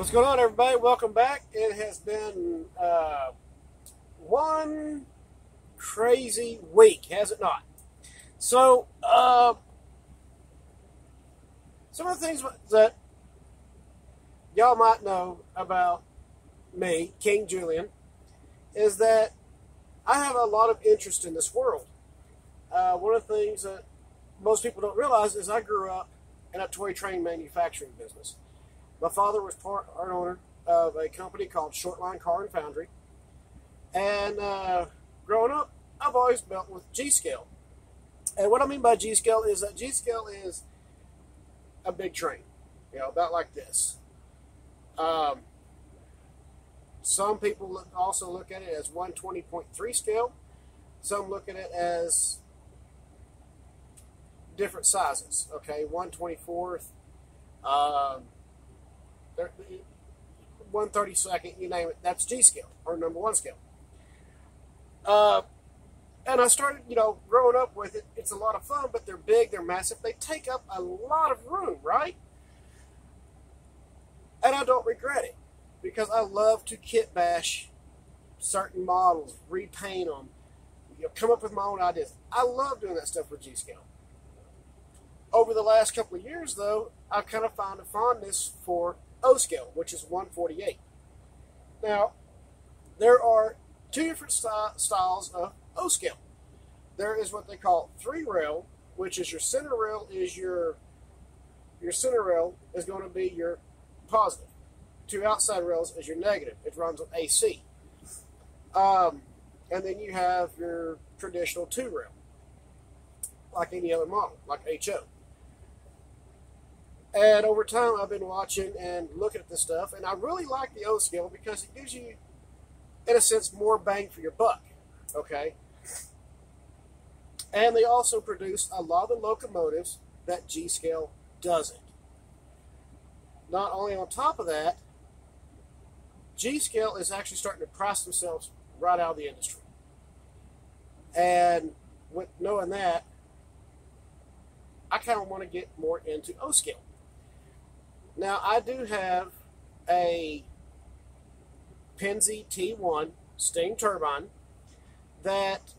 What's going on, everybody? Welcome back. It has been one crazy week, has it not? So, some of the things that y'all might know about me, King Julian, is that I have a lot of interest in this world. One of the things that most people don't realize is I grew up in a toy train manufacturing business. My father was part owner of a company called Shortline Car and Foundry. And growing up, I've always dealt with G-scale. And what I mean by G-scale is that G-scale is a big train, about like this. Some people also look at it as 120.3 scale. Some look at it as different sizes. Okay, 1/24th, 1/32nd, you name it. That's G scale or number one scale. And I started, growing up with it. It's a lot of fun, but they're big, they're massive. They take up a lot of room, right? And I don't regret it because I love to kit bash certain models, repaint them, come up with my own ideas. I love doing that stuff with G scale. Over the last couple of years, though, I've kind of found a fondness for O scale, which is 1/48. Now, there are two different styles of O scale. There is what they call 3-rail, which is your center rail is your center rail is going to be your positive. Two outside rails is your negative. It runs on AC. And then you have your traditional 2-rail, like any other model, like HO. And over time, I've been watching and looking at this stuff, and I really like the O scale because it gives you, in a sense, more bang for your buck. Okay. And they also produce a lot of the locomotives that G scale doesn't. Not only on top of that, G scale is actually starting to price themselves right out of the industry. And with knowing that, I kind of want to get more into O scale. Now, I do have a Penzi T1 steam turbine that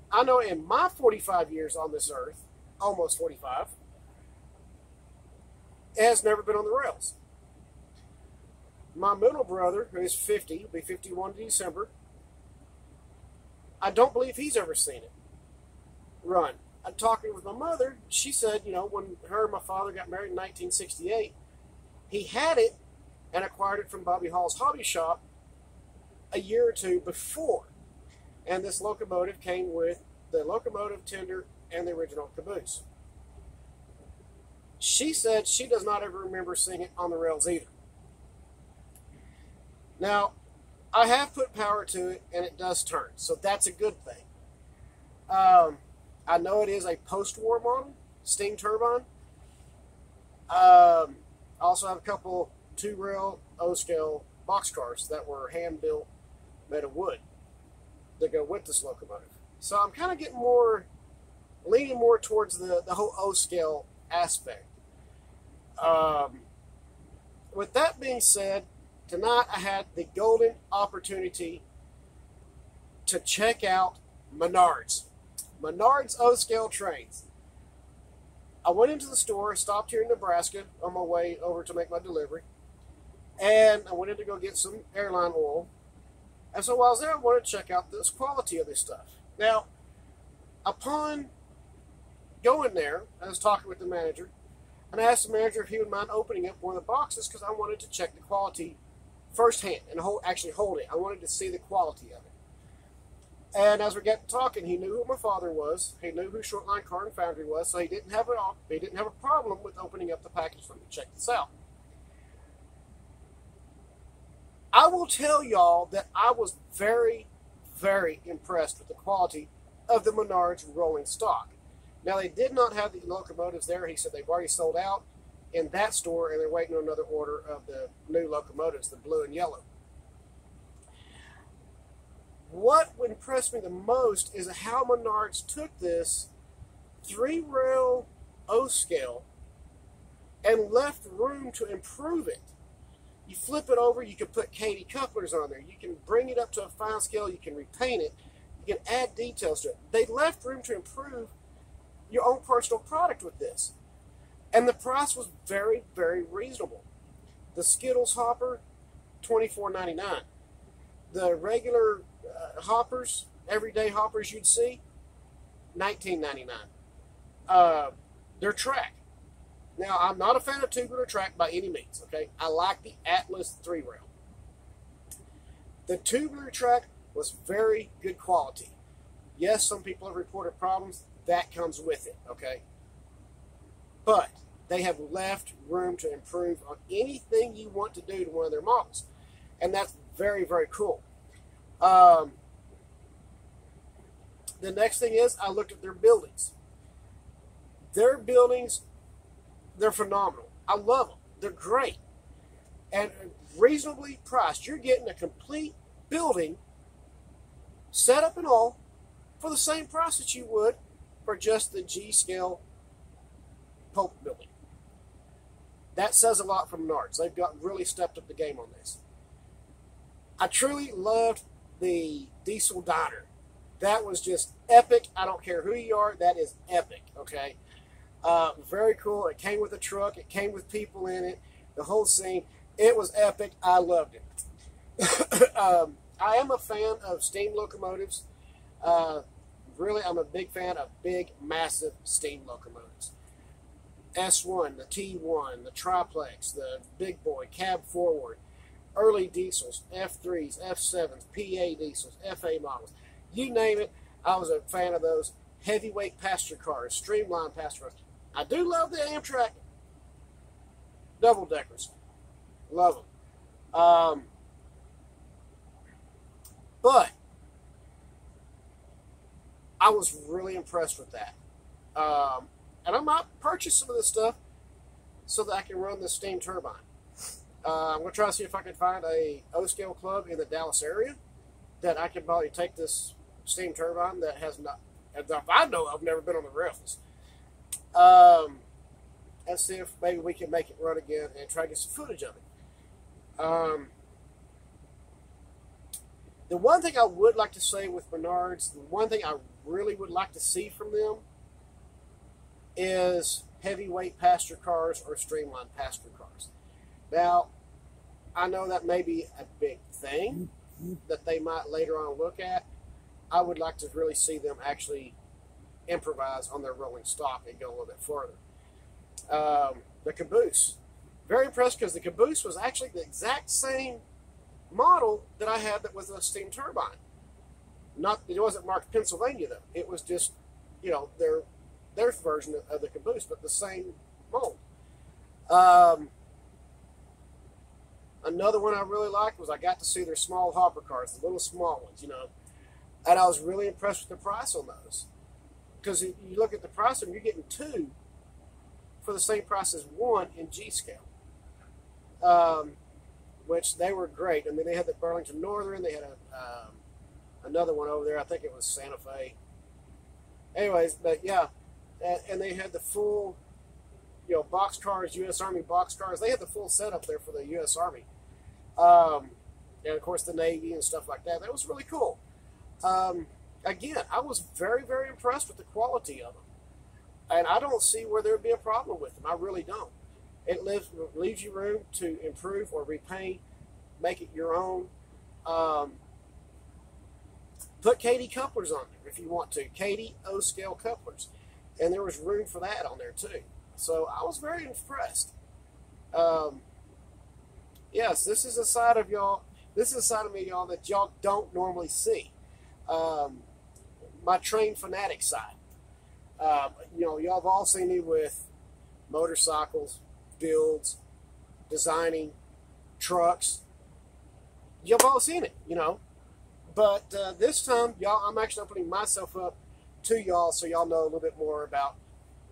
I know in my 45 years on this earth, almost 45, it has never been on the rails. My middle brother, who is 50, will be 51 in December, I don't believe he's ever seen it run. I'm talking with my mother. She said, when her and my father got married in 1968, he had it and acquired it from Bobby Hall's hobby shop a year or two before. And this locomotive came with the locomotive tender and the original caboose. She said she does not ever remember seeing it on the rails either. Now, I have put power to it and it does turn, so that's a good thing. I know it is a post-war model, steam turbine. I also have a couple 2-rail O-scale boxcars that were hand-built, made of wood, that go with this locomotive. So I'm kind of leaning more towards the whole O-scale aspect. With that being said, tonight I had the golden opportunity to check out Menards. Menards O-scale trains. I went into the store, stopped here in Nebraska on my way over to make my delivery, and I went in to go get some airline oil. And so while I was there, I wanted to check out this quality of this stuff. Now, upon going there, I was talking with the manager, and I asked the manager if he would mind opening up one of the boxes because I wanted to check the quality firsthand and actually hold it. I wanted to see the quality of it. And as we got talking, he knew who my father was. He knew who Shortline Car and Foundry was, so he didn't have a problem with opening up the package for me to check this out. I will tell y'all that I was very, very impressed with the quality of the Menards rolling stock. Now, they did not have the locomotives there. He said they've already sold out in that store, and they're waiting on another order of the new locomotives, the blue and yellow. What impressed me the most is how Menards took this 3-rail O-scale and left room to improve it. You flip it over, you can put Katie couplers on there. You can bring it up to a fine scale. You can repaint it. You can add details to it. They left room to improve your own personal product with this. And the price was very, very reasonable. The Skittles hopper, $24.99. The regular hoppers, everyday hoppers you'd see, $19.99. Their track. Now, I'm not a fan of tubular track by any means, okay? I like the Atlas 3-rail. The tubular track was very good quality. Yes, some people have reported problems. That comes with it, okay? But they have left room to improve on anything you want to do to one of their models. And that's very, very cool. The next thing is I looked at their buildings. Their buildings, they're phenomenal. I love them. They're great. And reasonably priced. You're getting a complete building, set up and all, for the same price that you would for just the G-scale Pope building. That says a lot from menards. They've really stepped up the game on this. I truly loved the diesel diner. That was just epic. I don't care who you are. That is epic, okay? Very cool. It came with a truck. It came with people in it. The whole scene. It was epic. I loved it. I am a fan of steam locomotives. Really, I'm a big fan of big, massive steam locomotives. S1, the T1, the triplex, the big boy, cab forward, early diesels, F3s, F7s, PA diesels, FA models. You name it, I was a fan of those. Heavyweight passenger cars, streamlined passenger cars. I do love the Amtrak double-deckers. Love them. But I was really impressed with that. And I might purchase some of this stuff so that I can run this steam turbine. I'm going to try to see if I can find a O-scale club in the Dallas area that I can probably take this steam turbine that has not, if I know, I've never been on the rails. And see if maybe we can make it run again and try to get some footage of it. The one thing I would like to say with menards, the one thing I really would like to see from them is heavyweight passenger cars or streamlined passenger cars. Now, I know that may be a big thing that they might later on look at. I would like to really see them actually improvise on their rolling stock and go a little bit further. The caboose. Very impressed because the caboose was actually the exact same model that I had that was a steam turbine. It wasn't marked Pennsylvania though. It was just, their version of the caboose, but the same mold. Another one I really liked was I got to see their small hopper cars, the little small ones, and I was really impressed with the price on those. Because you look at the price of them, you're getting two for the same price as one in G-scale. Which they were great. I mean, they had the Burlington Northern. They had another one over there. I think it was Santa Fe. Anyways, but yeah. And they had the full, box cars, U.S. Army box cars. They had the full setup there for the U.S. Army. And, of course, the Navy and stuff like that. That was really cool. Again, I was very, very impressed with the quality of them. And I don't see where there would be a problem with them. I really don't. It leaves you room to improve or repaint, make it your own. Put Katie couplers on there if you want to. Katie O-scale couplers. And there was room for that on there too. So I was very impressed. Yes, this is a side of y'all. This is a side of me, y'all, that y'all don't normally see. My train fanatic side. Y'all have all seen me with motorcycles, builds, designing, trucks. You've all seen it, But this time, y'all, I'm actually opening myself up to y'all so y'all know a little bit more about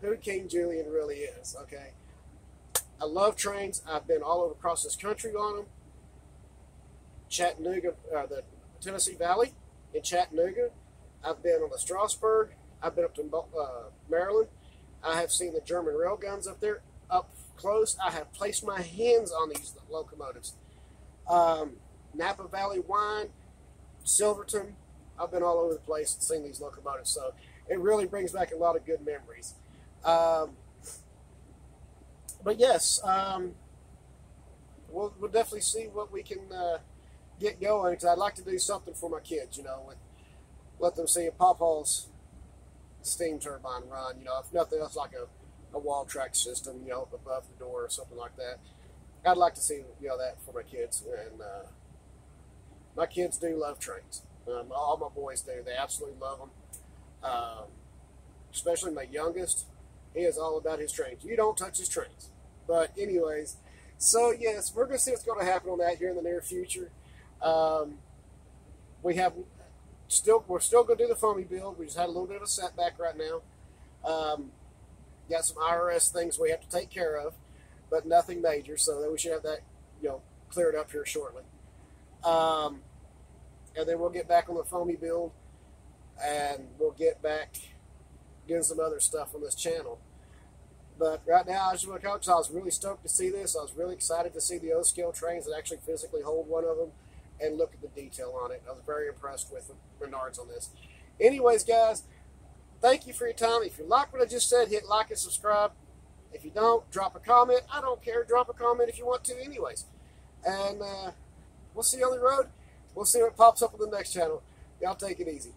who King Julian really is, okay? I love trains. I've been all over across this country on them. Chattanooga, the Tennessee Valley in Chattanooga. I've been on the Strasburg. I've been up to Maryland. I have seen the German railguns up there up close. I have placed my hands on these locomotives. Napa Valley Wine, Silverton. I've been all over the place and seen these locomotives, so it really brings back a lot of good memories. But yes, we'll definitely see what we can get going, because I'd like to do something for my kids, let them see a Papa's steam turbine run, if nothing else, like a wall track system, above the door or something like that. I'd like to see, that for my kids. And my kids do love trains. All my boys do. They absolutely love them. Especially my youngest. He is all about his trains. You don't touch his trains. But anyways, so yes, we're going to see what's going to happen on that here in the near future. We're still going to do the foamy build. We just had a little bit of a setback right now. Got some IRS things we have to take care of, but nothing major. So then we should have that, cleared up here shortly. And then we'll get back on the foamy build, and we'll get back doing some other stuff on this channel. But right now, I just want to coach. I was really stoked to see this. I was really excited to see the O-scale trains that actually physically hold one of them and look at the detail on it. I was very impressed with menards on this. Anyways, guys, thank you for your time. If you like what I just said, hit like and subscribe. If you don't, drop a comment. I don't care. Drop a comment if you want to anyways. And we'll see you on the road. We'll see what pops up on the next channel. Y'all take it easy.